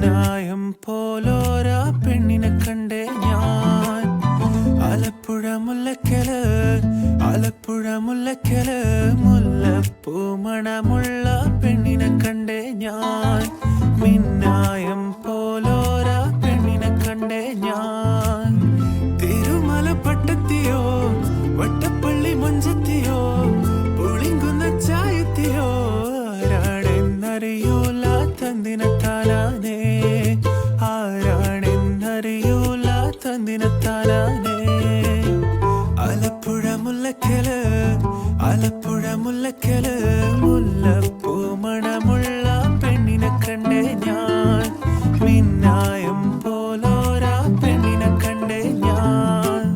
മിന്നായം പോലോരാ പെണ്ണിനെ കണ്ടേ ഞാൻ ആലപ്പുഴ മുല്ലക്കല് മുല്ലപ്പൂ മണമുള്ള പെണ്ണിനെ കണ്ടേ ഞാൻ മിന്നായം പോലോരാ പെണ്ണിനെ കണ്ടേ ഞാൻ തിരുമല പട്ടത്തിയോ വട്ടപ്പള്ളി മഞ്ചത്തിയോ പുളിങ്കുന്ന ചായത്തിയോ ആരാണെന്നറിയൂല തന്തിനത്താനാനേ ആരാണെന്നറിയൂല തന്തിനത്താനാനേ ആലപ്പുഴ മുല്ലക്കല് മുല്ലപ്പൂ മണമുള്ള പെണ്ണിനെ കണ്ടേ ഞാൻ മിന്നായം പോലോരാ പെണ്ണിനെ കണ്ടേ ഞാൻ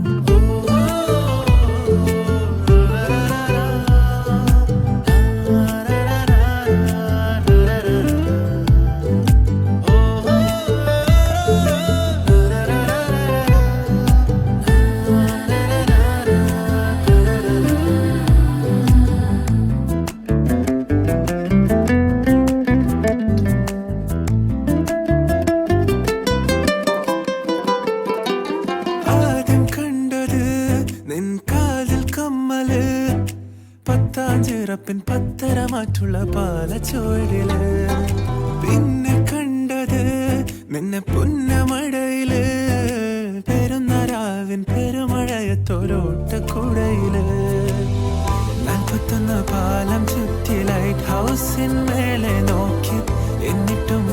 പത്താഞ്ചിറപ്പിൻ പത്തരമാറ്റുള്ള പാലച്ചോടില് പിന്നെ കണ്ടത് നിന്നെ പുന്നമടയില് പെരുന്നരാവിൻ പെരുമഴയത്തോരോട്ടക്കുടയില് 41 പാലം ചുറ്റി ലൈറ്റ് ഹൗസിൻ മേലെ നോക്കി എന്നിട്ടും